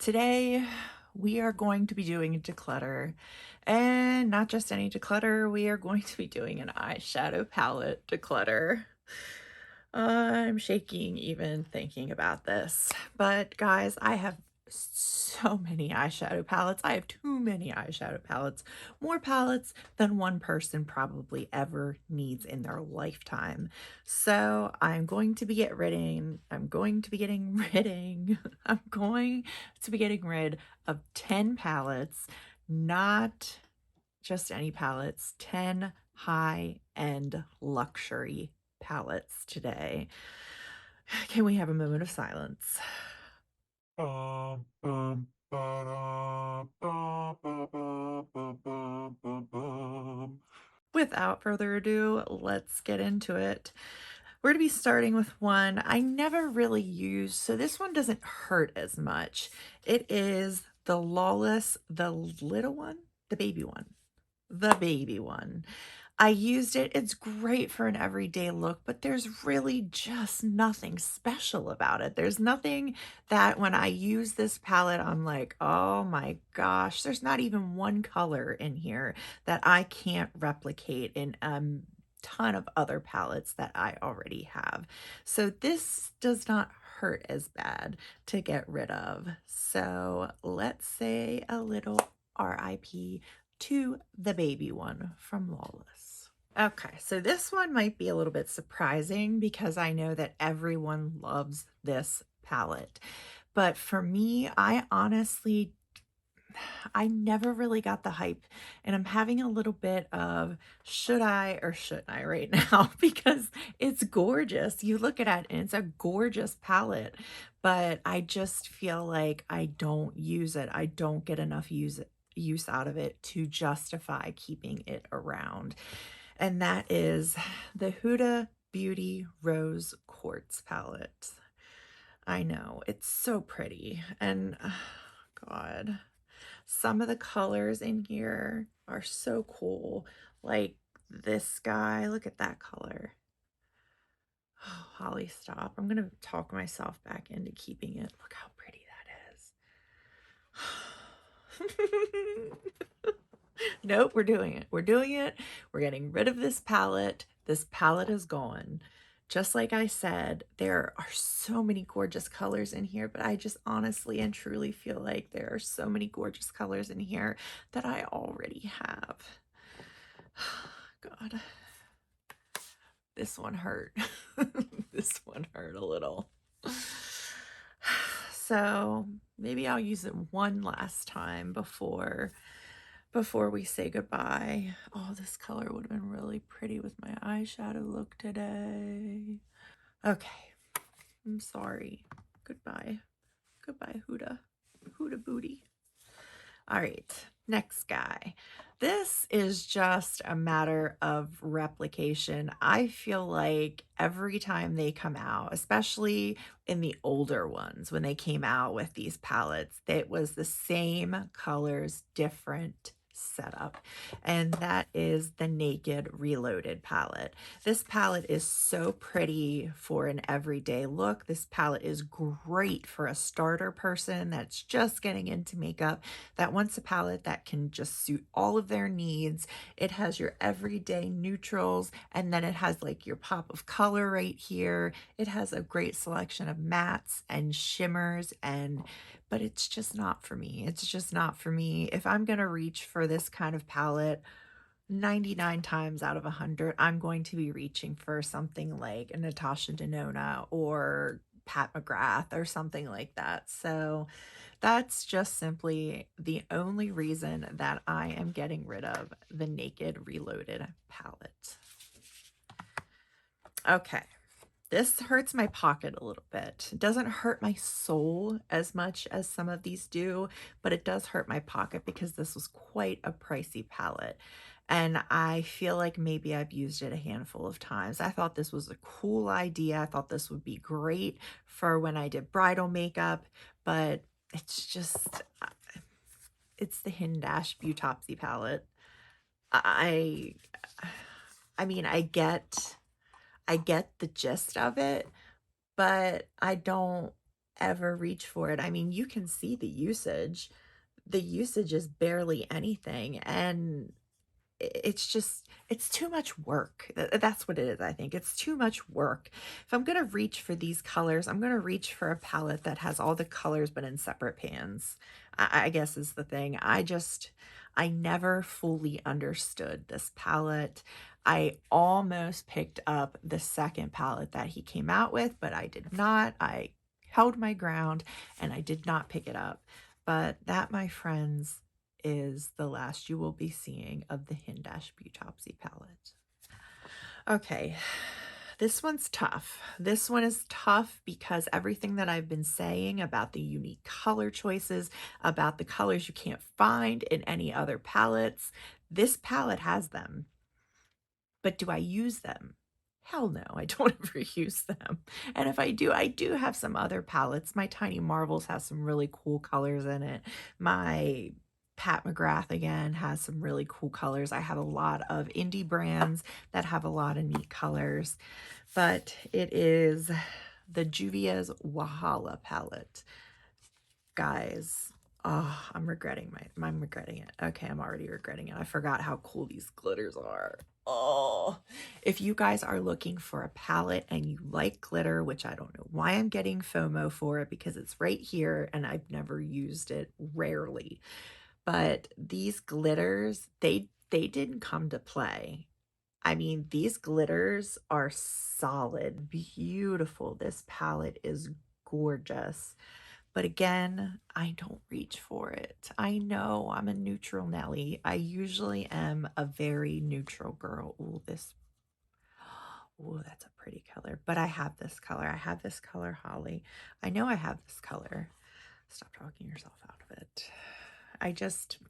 Today, we are going to be doing a declutter, and not just any declutter, we are going to be doing an eyeshadow palette declutter. I'm shaking even thinking about this. But guys, I have so many eyeshadow palettes. I have too many eyeshadow palettes, more palettes than one person probably ever needs in their lifetime. So I'm going to be I'm going to be getting I'm going to be getting rid of 10 palettes, not just any palettes, 10 high-end luxury palettes today. Can we have a moment of silence? Ba-dum, ba-ba-ba-ba-ba-ba-ba-bum. Without further ado, let's get into it. We're going to be starting with one I never really used, so this one doesn't hurt as much. It is the Lawless, the little one, the baby one. The baby one. I used it. It's great for an everyday look, but there's really just nothing special about it. There's nothing that when I use this palette, I'm like, oh my gosh, there's not even one color in here that I can't replicate in a ton of other palettes that I already have. So this does not hurt as bad to get rid of. So let's say a little RIP to the baby one from Lawless. Okay, so this one might be a little bit surprising because I know that everyone loves this palette. But for me, I never really got the hype, and I'm having a little bit of should I or shouldn't I right now because it's gorgeous. You look at it and it's a gorgeous palette, but I just feel like I don't use it. I don't get enough use out of it to justify keeping it around. And that is the Huda Beauty Rose Quartz palette. I know, it's so pretty. And God, some of the colors in here are so cool. Like this guy, look at that color. Oh, Holly, stop. I'm going to talk myself back into keeping it. Look how pretty that is. Nope, we're doing it. We're doing it. We're getting rid of this palette. This palette is gone. Just like I said, there are so many gorgeous colors in here, but I just honestly and truly feel like there are so many gorgeous colors in here that I already have. God, this one hurt. This one hurt a little. So maybe I'll use it one last time before we say goodbye. Oh, this color would have been really pretty with my eyeshadow look today. Okay, I'm sorry. Goodbye. Goodbye, Huda. Huda Booty. All right, next guy. This is just a matter of replication. I feel like every time they come out, especially in the older ones, when they came out with these palettes, it was the same colors, different setup. And that is the Naked Reloaded palette. This palette is so pretty for an everyday look. This palette is great for a starter person that's just getting into makeup, that wants a palette that can just suit all of their needs. It has your everyday neutrals, and then it has like your pop of color right here. It has a great selection of mattes and shimmers, but it's just not for me. It's just not for me. If I'm going to reach for this kind of palette, 99 times out of 100, I'm going to be reaching for something like a Natasha Denona or Pat McGrath or something like that. So that's just simply the only reason that I am getting rid of the Naked Reloaded palette. Okay, this hurts my pocket a little bit. It doesn't hurt my soul as much as some of these do, but it does hurt my pocket because this was quite a pricey palette. And I feel like maybe I've used it a handful of times. I thought this was a cool idea. I thought this would be great for when I did bridal makeup, but it's just, it's the Hindash Beautopsy palette. I, I mean, I get the gist of it, but I don't. ever reach for it. I mean, you can see the usage. The usage is barely anything, and it's just it's too much work. That's what it is, I think. It's too much work. If I'm gonna reach for these colors, I'm gonna reach for a palette that has all the colors but in separate pans. I guess is the thing. I never fully understood this palette. I almost picked up the second palette that he came out with, but I did not. I held my ground and I did not pick it up. But that, my friends, is the last you will be seeing of the Hindash Beautopsy palette. Okay, this one's tough. This one is tough because everything that I've been saying about the unique color choices, about the colors you can't find in any other palettes, this palette has them. But do I use them? Hell no, I don't ever use them. And if I do have some other palettes. My Tiny Marvels has some really cool colors in it. My Pat McGrath again has some really cool colors. I have a lot of indie brands that have a lot of neat colors, but it is the Juvia's Wahala palette. Guys, oh, I'm regretting it. Okay, I'm already regretting it. I forgot how cool these glitters are. Oh, if you guys are looking for a palette and you like glitter, which I don't know why I'm getting FOMO for it because it's right here and I've never used it, rarely. But these glitters, they didn't come to play. I mean, these glitters are solid, beautiful. This palette is gorgeous. But again, I don't reach for it. I know I'm a neutral Nelly. I usually am a very neutral girl. Ooh, that's a pretty color. But I have this color. I have this color, Holly. I know I have this color. Stop talking yourself out of it. I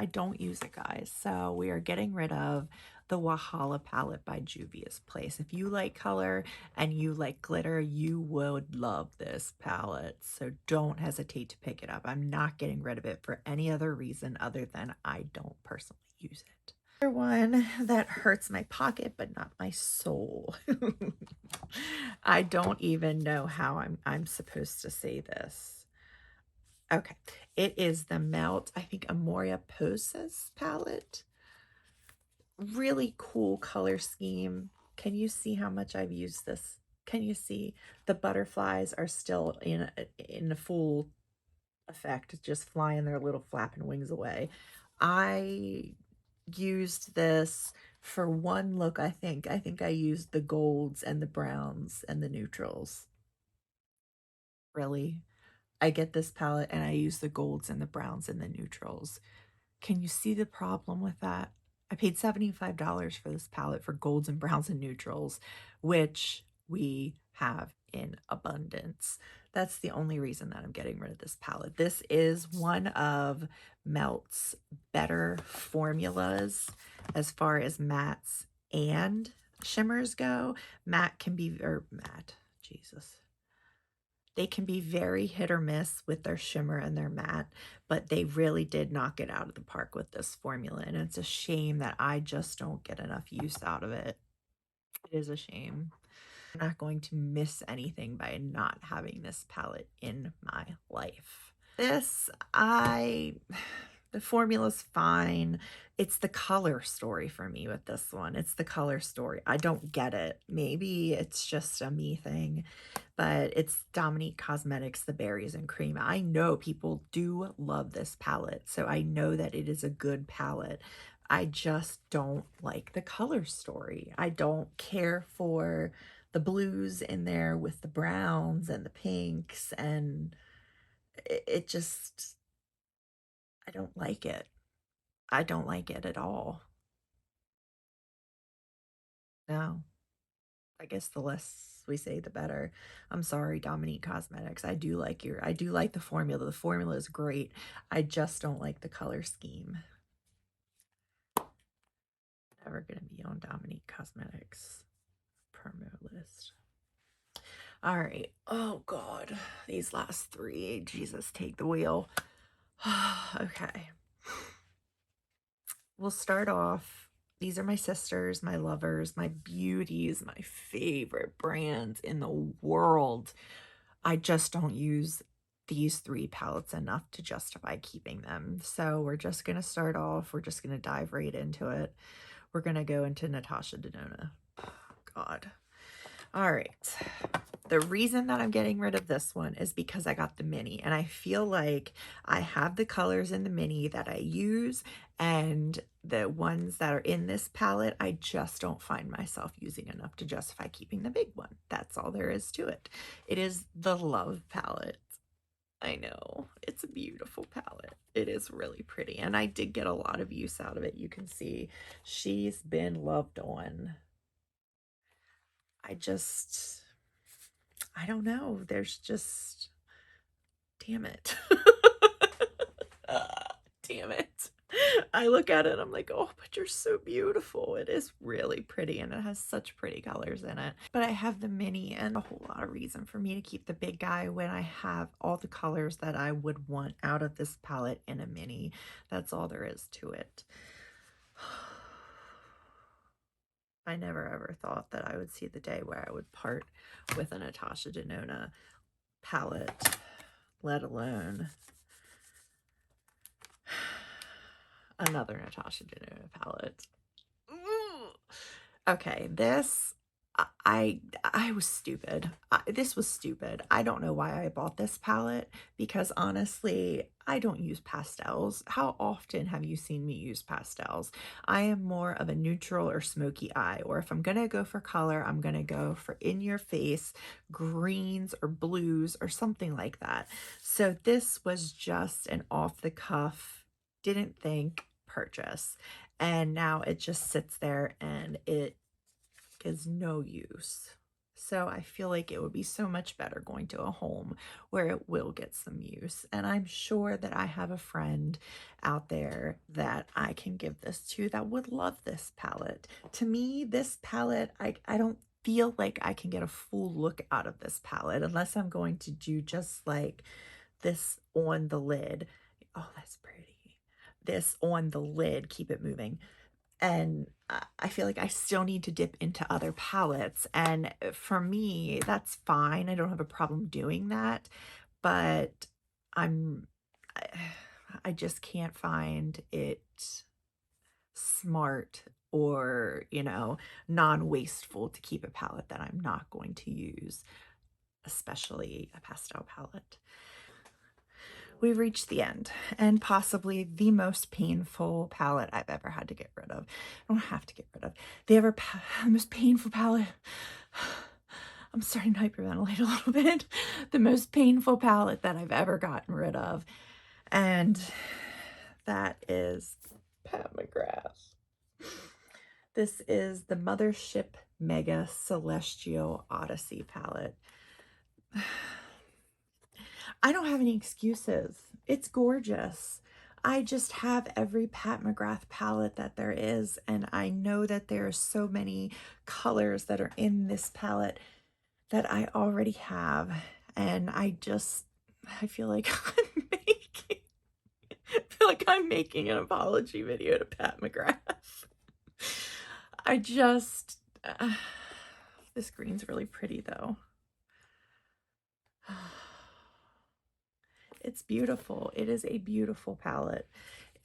don't use it, guys. So we are getting rid of the Wahala palette by Juvia's Place. If you like color and you like glitter, you would love this palette. So don't hesitate to pick it up. I'm not getting rid of it for any other reason other than I don't personally use it. Another one that hurts my pocket but not my soul. I don't even know how I'm supposed to say this. Okay, it is the Melt, I think, Amoria Poses palette. Really cool color scheme. Can you see how much I've used this? Can you see the butterflies are still in full effect, just flying their little flapping wings away. I used this for one look, I think. I think I used the golds and the browns and the neutrals. Really? I get this palette and I use the golds and the browns and the neutrals. Can you see the problem with that? I paid $75 for this palette for golds and browns and neutrals, which we have in abundance. That's the only reason that I'm getting rid of this palette. This is one of Melt's better formulas as far as mattes and shimmers go. Jesus. They can be very hit or miss with their shimmer and their matte, but they really did knock it out of the park with this formula, and it's a shame that I just don't get enough use out of it. It is a shame. I'm not going to miss anything by not having this palette in my life. The formula's fine. It's the color story for me with this one. It's the color story. I don't get it. Maybe it's just a me thing, but it's Dominique Cosmetics, the Berries and Cream. I know people do love this palette, so I know that it is a good palette. I just don't like the color story. I don't care for the blues in there with the browns and the pinks, and it just, I don't like it. I don't like it at all. No. I guess the less we say, the better. I'm sorry, Dominique Cosmetics. I do like the formula. The formula is great. I just don't like the color scheme. Never gonna be on Dominique Cosmetics promo list. All right. Oh God, these last three. Jesus, take the wheel. Okay. We'll start off. These are my sisters, my lovers, my beauties, my favorite brands in the world. I just don't use these 3 palettes enough to justify keeping them. So we're just gonna start off, we're just gonna dive right into it. We're gonna go into Natasha Denona. God. All right. The reason that I'm getting rid of this one is because I got the mini, and I feel like I have the colors in the mini that I use, and the ones that are in this palette, I just don't find myself using enough to justify keeping the big one. That's all there is to it. It is the Love palette. I know. It's a beautiful palette. It is really pretty, and I did get a lot of use out of it. You can see she's been loved on. I don't know. There's just, damn it. Damn it. I look at it, I'm like, oh, but you're so beautiful. It is really pretty, and it has such pretty colors in it. But I have the mini, and a whole lot of reason for me to keep the big guy when I have all the colors that I would want out of this palette in a mini. That's all there is to it. I never ever thought that I would see the day where I would part with a Natasha Denona palette, let alone another Natasha Denona palette. Ooh. Okay, this I was stupid. This was stupid. I don't know why I bought this palette because honestly, I don't use pastels. How often have you seen me use pastels? I am more of a neutral or smoky eye, or if I'm gonna go for color, I'm gonna go for in your face greens or blues or something like that. So this was just an off the cuff, didn't think purchase. And now it just sits there and it is no use. So I feel like it would be so much better going to a home where it will get some use. And I'm sure that I have a friend out there that I can give this to that would love this palette. To me, this palette, I don't feel like I can get a full look out of this palette unless I'm going to do just like this on the lid. Oh, that's pretty. This on the lid, keep it moving. And I feel like I still need to dip into other palettes. And for me, that's fine. I don't have a problem doing that. But I'm, I, I just can't find it smart or, non-wasteful to keep a palette that I'm not going to use, especially a pastel palette. We've reached the end, and possibly the most painful palette I've ever had to get rid of. I don't have to get rid of. The most painful palette. I'm starting to hyperventilate a little bit. The most painful palette that I've ever gotten rid of. And that is Pat McGrath. This is the Mothership Mega Celestial Odyssey palette. I don't have any excuses. It's gorgeous. I just have every Pat McGrath palette that there is, and I know that there are so many colors that are in this palette that I already have, and I feel like I'm making an apology video to Pat McGrath. This green's really pretty though. It's beautiful. It is a beautiful palette.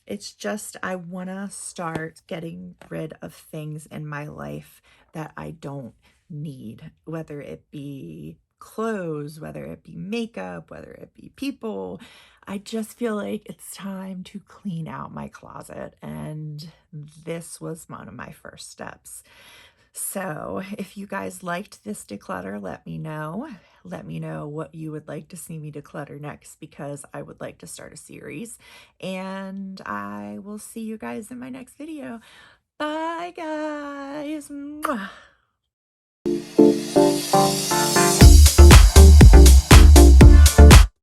It's just, I want to start getting rid of things in my life that I don't need, whether it be clothes, whether it be makeup, whether it be people. I just feel like it's time to clean out my closet, and this was one of my first steps. So if you guys liked this declutter, let me know. Let me know what you would like to see me declutter next, because I would like to start a series. And I will see you guys in my next video. Bye, guys. Mwah.